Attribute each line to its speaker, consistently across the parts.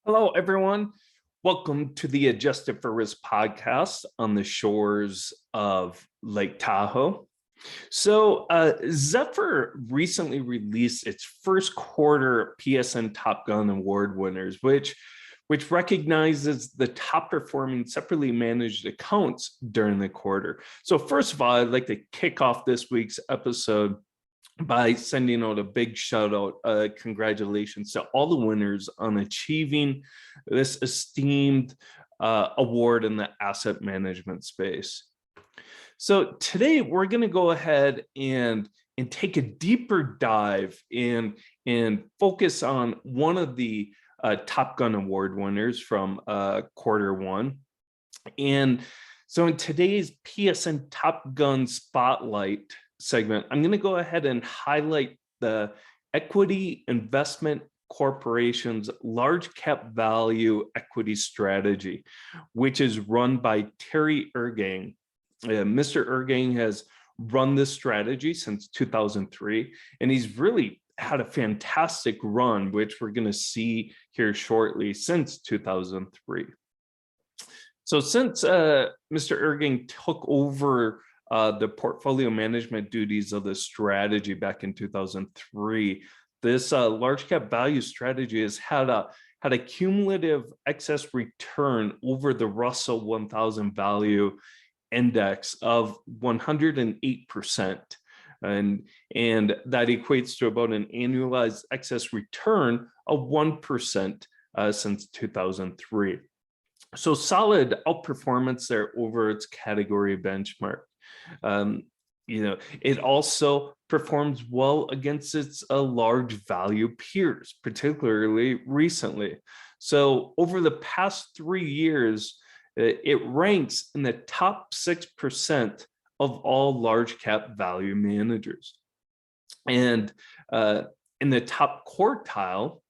Speaker 1: Hello, everyone. Welcome to the Adjusted for Risk podcast on the shores of Lake Tahoe. So, Zephyr recently released its first quarter PSN Top Gun Award winners, which recognizes the top performing separately managed accounts during the quarter. So, first of all, I'd like to kick off this week's episode by sending out a big shout out, congratulations to all the winners on achieving this esteemed award in the asset management space. So today we're going to go ahead and take a deeper dive and focus on one of the Top Gun Award winners from quarter one. And so in today's PSN Top Gun Spotlight segment, I'm going to go ahead and highlight the Equity Investment Corporation's large cap value equity strategy, which is run by Terry Ergang. Mr. Ergang has run this strategy since 2003, and he's really had a fantastic run, which we're going to see here shortly, since 2003. So since Mr. Ergang took over the portfolio management duties of the strategy back in 2003, this large cap value strategy has had a cumulative excess return over the Russell 1000 value index of 108%. And that equates to about an annualized excess return of 1% since 2003. So solid outperformance there over its category benchmark. It also performs well against its large value peers, particularly recently. So over the past 3 years, it ranks in the top 6% of all large cap value managers, and in the top quartile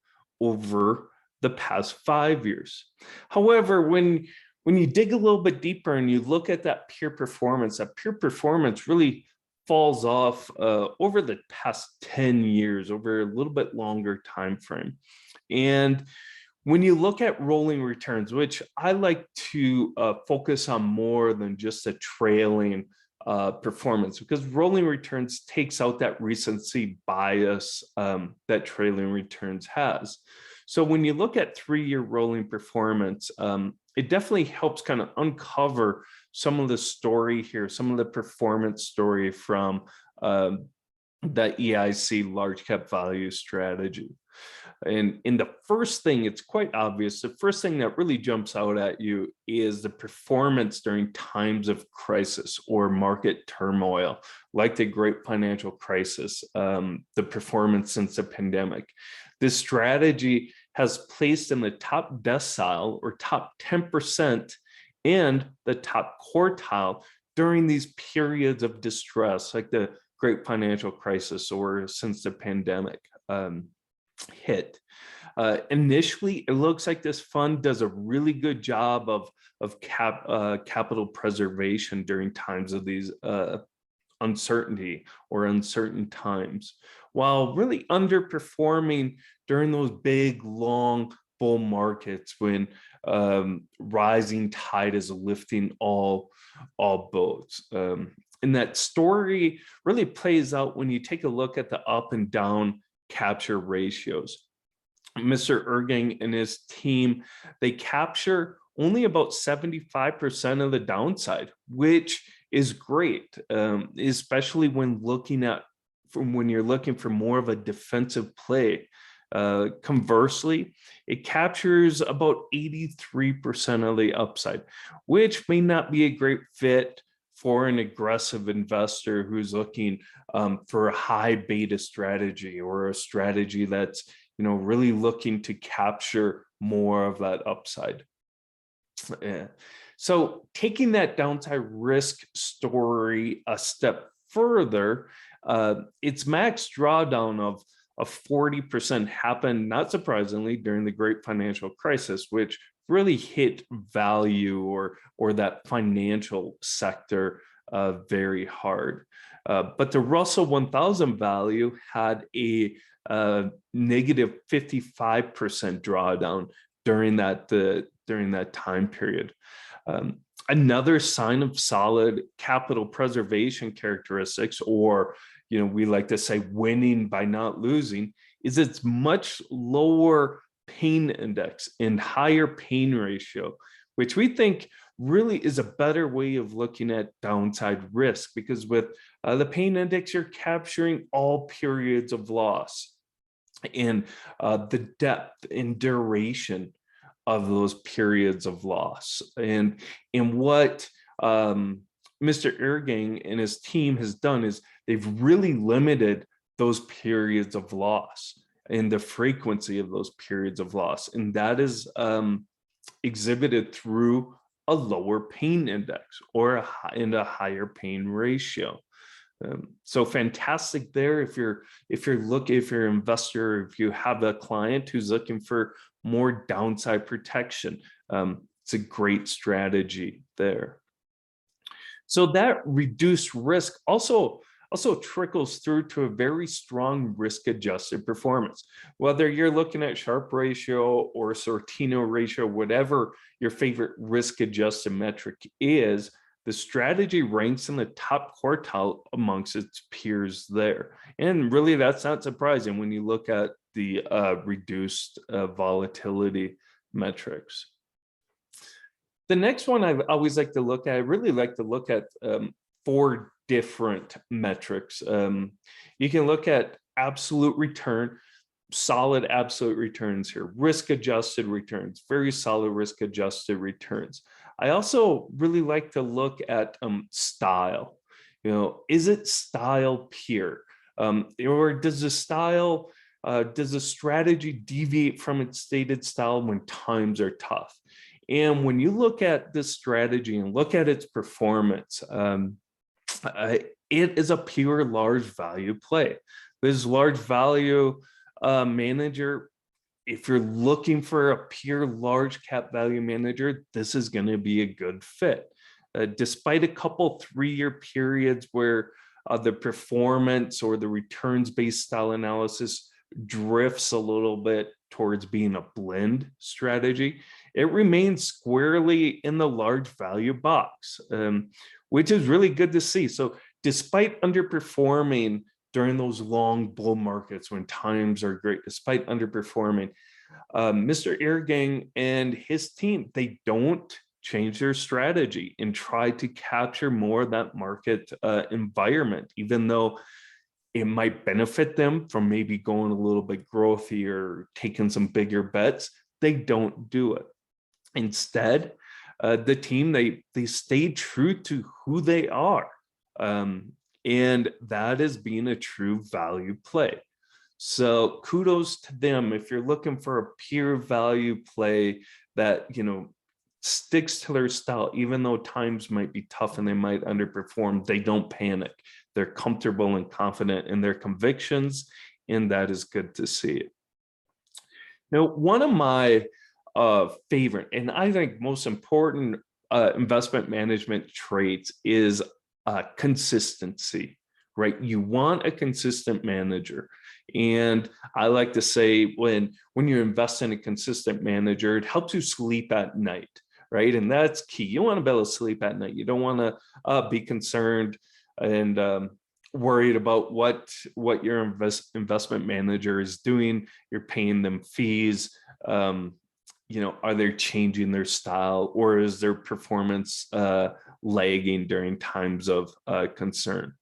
Speaker 1: over the past 5 years. However, when you dig a little bit deeper and you look at that peer performance really falls off over the past 10 years, over a little bit longer time frame. And when you look at rolling returns, which I like to focus on more than just a trailing performance, because rolling returns takes out that recency bias that trailing returns has. So when you look at 3-year rolling performance, it definitely helps kind of uncover some of the story here, some of the performance story from the EIC large cap value strategy. And in the first thing, it's quite obvious. The first thing that really jumps out at you is the performance during times of crisis or market turmoil, like the Great Financial Crisis, the performance since the pandemic. This strategy has placed in the top decile or top 10% and the top quartile during these periods of distress, like the Great Financial Crisis or since the pandemic hit. Initially, it looks like this fund does a really good job of capital preservation during times of these uncertainty or uncertain times, while really underperforming during those big, long bull markets when rising tide is lifting all boats. And that story really plays out when you take a look at the up and down capture ratios. Mr. Ergang and his team, they capture only about 75% of the downside, which is great, especially when you're looking for more of a defensive play. Conversely, it captures about 83% of the upside, which may not be a great fit for an aggressive investor who's looking for a high beta strategy or a strategy that's really looking to capture more of that upside. So taking that downside risk story a step further, its max drawdown of 40% happened, not surprisingly, during the Great Financial Crisis, which really hit value or that financial sector very hard. But the Russell 1000 value had a negative 55% drawdown during that time period. Another sign of solid capital preservation characteristics, or we like to say winning by not losing, is its much lower pain index and higher pain ratio, which we think really is a better way of looking at downside risk, because with the pain index, you're capturing all periods of loss and the depth and duration of those periods of loss. And what Mr. Ergang and his team has done is they've really limited those periods of loss and the frequency of those periods of loss. And that is exhibited through a lower pain index or a higher pain ratio. So fantastic there if you're an investor, if you have a client who's looking for more downside protection. It's a great strategy there. So that reduced risk also trickles through to a very strong risk-adjusted performance. Whether you're looking at Sharpe ratio or Sortino ratio, whatever your favorite risk-adjusted metric is, the strategy ranks in the top quartile amongst its peers there. And really, that's not surprising when you look at the reduced volatility metrics. The next one I always like to look at, I really like to look at 4 different metrics. You can look at absolute return, solid absolute returns here, risk-adjusted returns, very solid risk-adjusted returns. I also really like to look at style. Is it style pure? Or does the strategy deviate from its stated style when times are tough? And when you look at this strategy and look at its performance, it is a pure large value play. This large value manager, if you're looking for a pure large cap value manager, this is going to be a good fit. Despite a couple 3-year periods where the performance or the returns-based style analysis drifts a little bit towards being a blend strategy, it remains squarely in the large value box, which is really good to see. So despite underperforming during those long bull markets when times are great, despite underperforming, Mr. Ergang and his team, they don't change their strategy and try to capture more of that market environment, even though it might benefit them from maybe going a little bit growthy or taking some bigger bets. They don't do it. Instead, the team, they stay true to who they are. And that is being a true value play. So kudos to them. If you're looking for a pure value play that, sticks to their style, even though times might be tough and they might underperform, they don't panic. They're comfortable and confident in their convictions, and that is good to see. Now, one of my favorite, and I think most important investment management traits is consistency, right? You want a consistent manager. And I like to say when you invest in a consistent manager, it helps you sleep at night, right? And that's key. You want to be able to sleep at night. You don't want to be concerned and worried about what your investment manager is doing. You're paying them fees. Are they changing their style, or is their performance lagging during times of concern?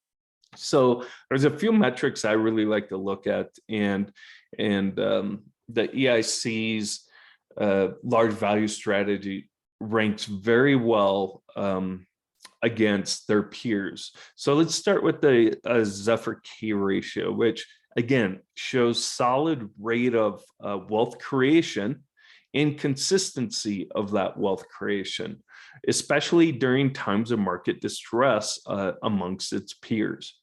Speaker 1: So there's a few metrics I really like to look at, and the EIC's large value strategy ranks very well against their peers. So let's start with the Zephyr K ratio, which again shows solid rate of wealth creation and consistency of that wealth creation, especially during times of market distress amongst its peers.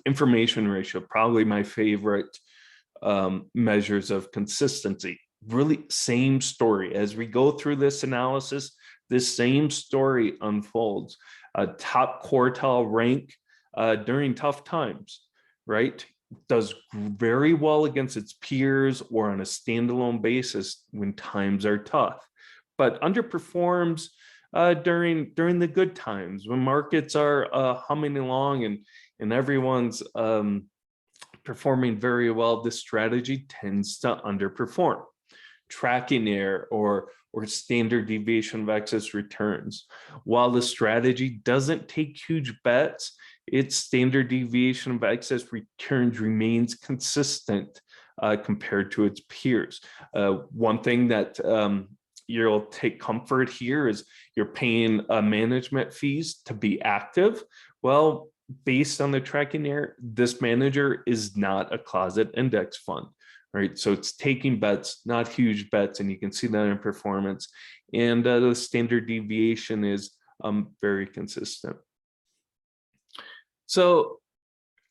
Speaker 1: Information ratio, probably my favorite measures of consistency. Really same story. As we go through this analysis, this same story unfolds. A top quartile rank during tough times, right? does very well against its peers or on a standalone basis when times are tough, but underperforms during the good times when markets are humming along and everyone's performing very well. This strategy tends to underperform. Tracking error or standard deviation of excess returns. While the strategy doesn't take huge bets, its standard deviation of excess returns remains consistent compared to its peers. One thing that you'll take comfort here is you're paying management fees to be active. Well, based on the tracking error, this manager is not a closet index fund. Right, so it's taking bets, not huge bets, and you can see that in performance. And the standard deviation is very consistent. So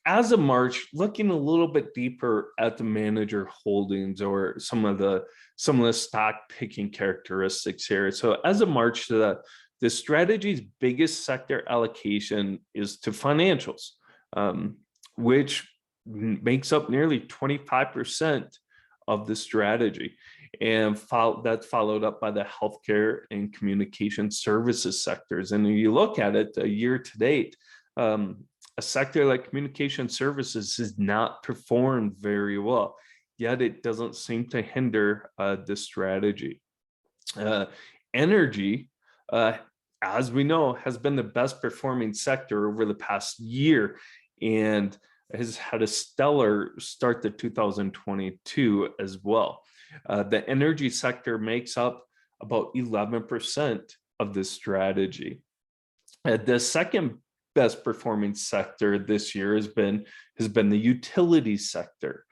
Speaker 1: as of March, looking a little bit deeper at the manager holdings or some of the stock picking characteristics here. So as of March, the strategy's biggest sector allocation is to financials, which makes up nearly 25% of the strategy. And that's followed up by the healthcare and communication services sectors. And when you look at it year to date, a sector like communication services has not performed very well, yet it doesn't seem to hinder the strategy. Energy, as we know, has been the best performing sector over the past year, and has had a stellar start to 2022 as well. The energy sector makes up about 11% of this strategy. The second best performing sector this year has been the utility sector,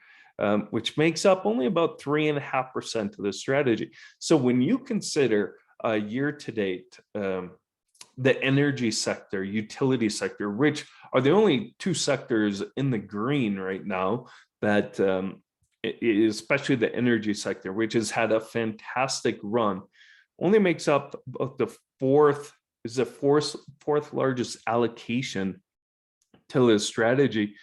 Speaker 1: which makes up only about 3.5% of the strategy. So when you consider year to date, the energy sector, utility sector, which are the only two sectors in the green right now, that especially the energy sector, which has had a fantastic run, only makes up about the fourth largest allocation to the strategy.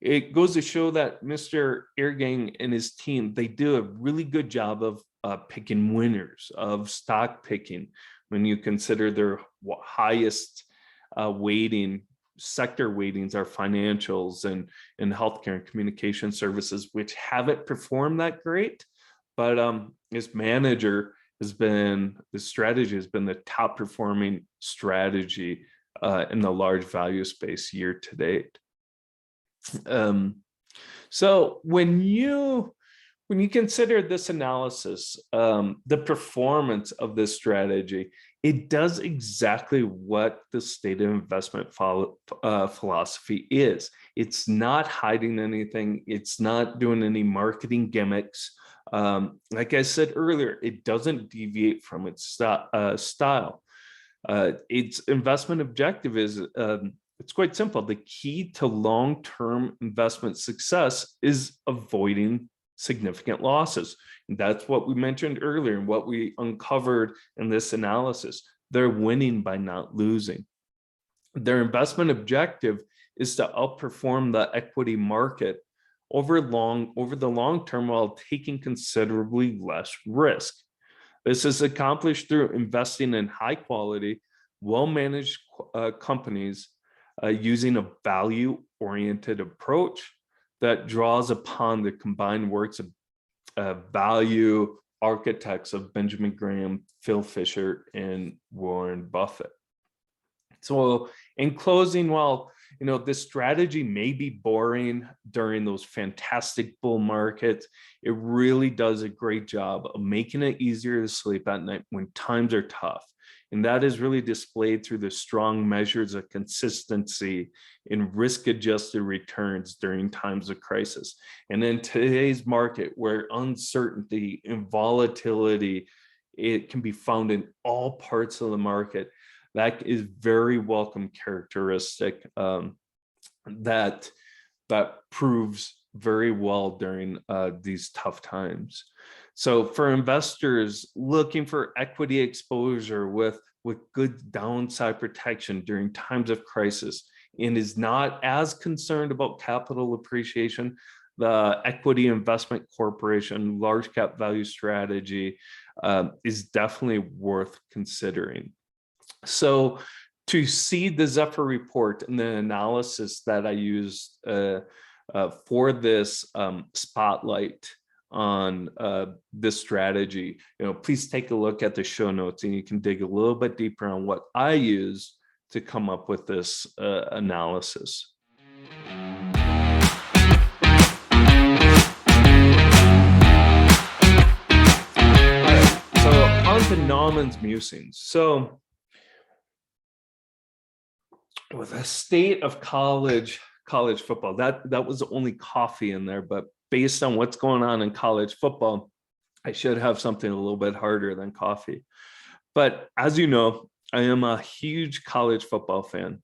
Speaker 1: It goes to show that Mr. Ehrgang and his team, they do a really good job of picking winners, of stock picking, when you consider their highest sector weightings are financials and healthcare and communication services, which haven't performed that great. But this manager the strategy has been the top performing strategy in the large value space year to date. So when you consider this analysis, the performance of this strategy, it does exactly what the stated investment philosophy is. It's not hiding anything. It's not doing any marketing gimmicks. Like I said earlier, it doesn't deviate from its style. Its investment objective is it's quite simple. The key to long-term investment success is avoiding significant losses. And that's what we mentioned earlier and what we uncovered in this analysis. They're winning by not losing. Their investment objective is to outperform the equity market over the long term while taking considerably less risk. This is accomplished through investing in high quality, well-managed companies using a value-oriented approach that draws upon the combined works of value architects of Benjamin Graham, Phil Fisher, and Warren Buffett. So in closing, while this strategy may be boring during those fantastic bull markets, it really does a great job of making it easier to sleep at night when times are tough. And that is really displayed through the strong measures of consistency in risk-adjusted returns during times of crisis. And in today's market, where uncertainty and volatility, it can be found in all parts of the market, that is very welcome characteristic that proves very well during these tough times. So for investors looking for equity exposure with good downside protection during times of crisis, and is not as concerned about capital appreciation, the equity investment corporation large cap value strategy is definitely worth considering. So to see the Zephyr report and the analysis that I used for this spotlight on this strategy, please take a look at the show notes and you can dig a little bit deeper on what I use to come up with this analysis. To Nauman's musings. So with the state of college football, that was only coffee in there, but based on what's going on in college football, I should have something a little bit harder than coffee. But as you know, I am a huge college football fan,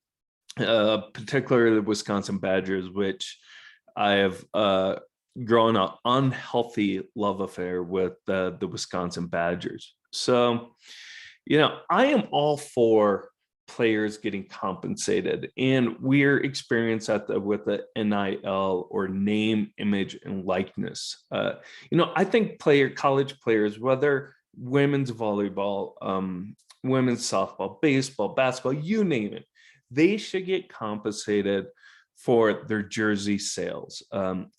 Speaker 1: particularly the Wisconsin Badgers, which I have grown an unhealthy love affair with the Wisconsin Badgers. So, I am all for players getting compensated, and we're experienced with the NIL, or name, image, and likeness. I think college players, whether women's volleyball, women's softball, baseball, basketball, you name it, they should get compensated for their jersey sales,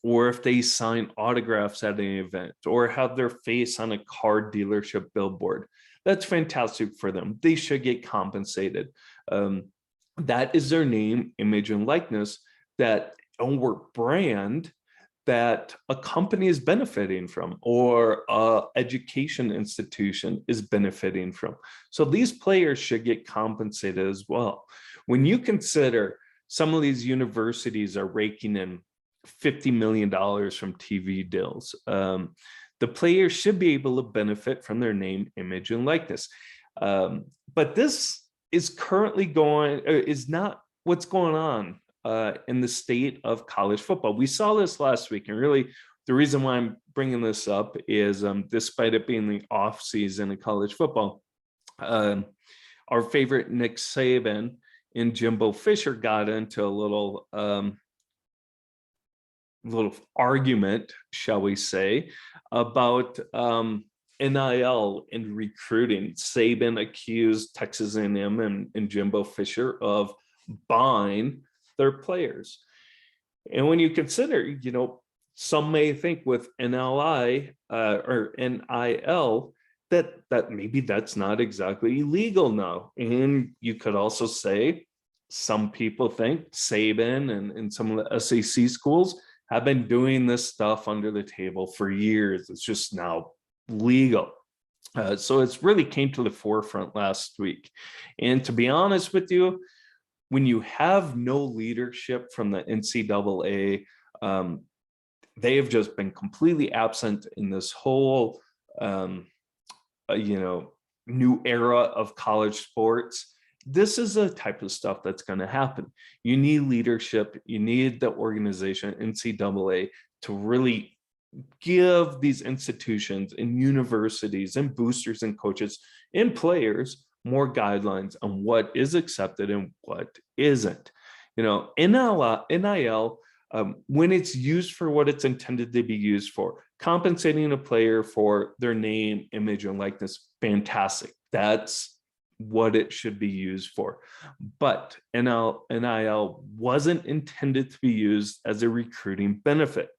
Speaker 1: or if they sign autographs at an event, or have their face on a car dealership billboard. That's fantastic for them. They should get compensated. That is their name, image, and likeness, that or brand that a company is benefiting from, or an education institution is benefiting from. So these players should get compensated as well. When you consider some of these universities are raking in $50 million from TV deals, the players should be able to benefit from their name, image, and likeness. But this is is not what's going on in the state of college football. We saw this last week, and really the reason why I'm bringing this up is despite it being the off season in college football, our favorite Nick Saban and Jimbo Fisher got into a little argument, shall we say, about NIL and recruiting. Saban accused Texas A&M and Jimbo Fisher of buying their players. And when you consider, some may think with NLI or NIL that maybe that's not exactly illegal now. And you could also say some people think Saban and some of the SEC schools have been doing this stuff under the table for years. It's just now legal. So it's really came to the forefront last week. And to be honest with you, when you have no leadership from the NCAA, they have just been completely absent in this whole, new era of college sports. This is the type of stuff that's going to happen. You need leadership. You need the organization, NCAA, to really give these institutions and universities and boosters and coaches and players more guidelines on what is accepted and what isn't. NIL, when it's used for what it's intended to be used for, compensating a player for their name, image, and likeness, fantastic. That's what it should be used for. But NIL wasn't intended to be used as a recruiting benefit.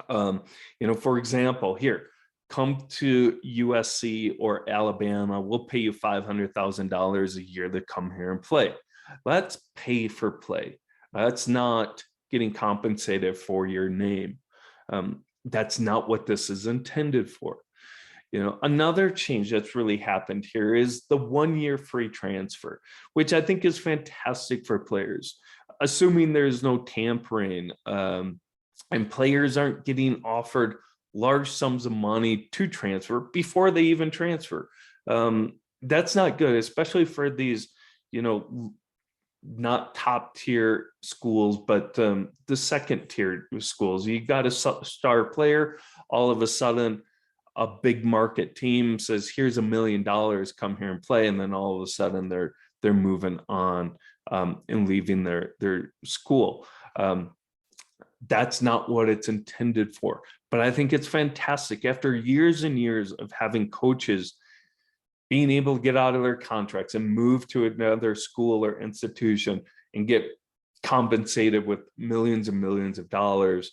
Speaker 1: For example, here, come to USC or Alabama, we'll pay you $500,000 a year to come here and play. That's pay for play. That's not getting compensated for your name. That's not what this is intended for. Another change that's really happened here is the 1-year free transfer, which I think is fantastic for players, assuming there's no tampering, and players aren't getting offered large sums of money to transfer before they even transfer. That's not good, especially for these, not top tier schools, but the second tier schools. You got a star player, all of a sudden a big market team says, here's $1 million, come here and play. And then all of a sudden they're moving on and leaving their school. That's not what it's intended for. But I think it's fantastic after years and years of having coaches being able to get out of their contracts and move to another school or institution and get compensated with millions and millions of dollars.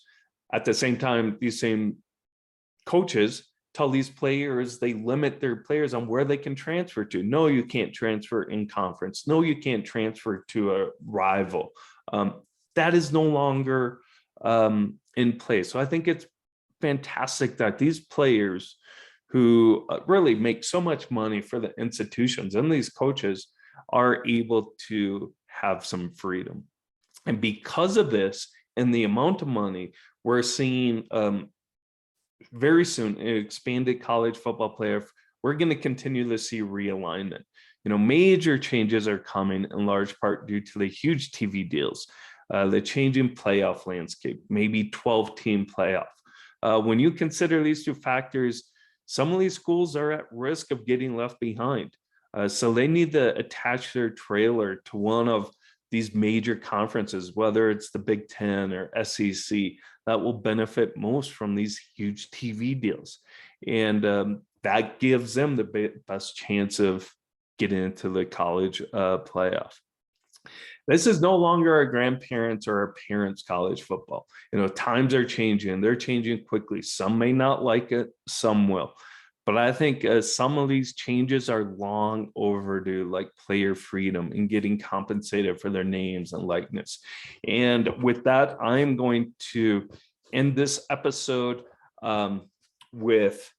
Speaker 1: At the same time, these same coaches tell these players, they limit their players on where they can transfer to. No, you can't transfer in conference. No, you can't transfer to a rival. That is no longer in place. So I think it's fantastic that these players who really make so much money for the institutions and these coaches are able to have some freedom. And because of this and the amount of money, we're seeing very soon an expanded college football playoff. We're going to continue to see realignment. Major changes are coming in large part due to the huge TV deals, the changing playoff landscape, maybe 12-team playoff. When you consider these two factors, some of these schools are at risk of getting left behind. So they need to attach their trailer to one of these major conferences, whether it's the Big Ten or SEC, that will benefit most from these huge TV deals. And that gives them the best chance of getting into the college playoff. This is no longer our grandparents' or our parents' college football. Times are changing. They're changing quickly. Some may not like it. Some will. But I think some of these changes are long overdue, like player freedom and getting compensated for their names and likeness. And with that, I'm going to end this episode with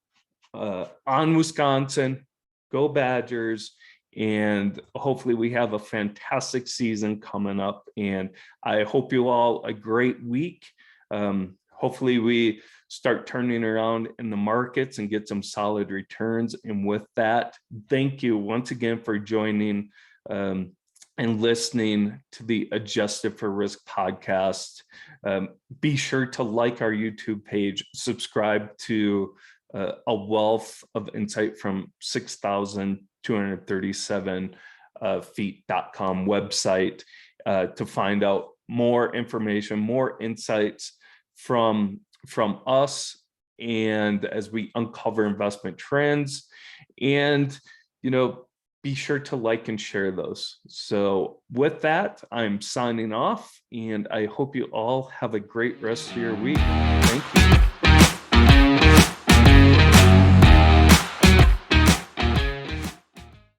Speaker 1: on Wisconsin, go Badgers. And hopefully we have a fantastic season coming up. And I hope you all a great week. Hopefully we start turning around in the markets and get some solid returns. And with that, thank you once again for joining and listening to the Adjusted for Risk podcast. Be sure to like our YouTube page, subscribe to a wealth of insight from 6,237 feet.com website to find out more information, more insights from us, and as we uncover investment trends. And be sure to like and share those. So with that, I'm signing off, and I hope you all have a great rest of your week. Thank you.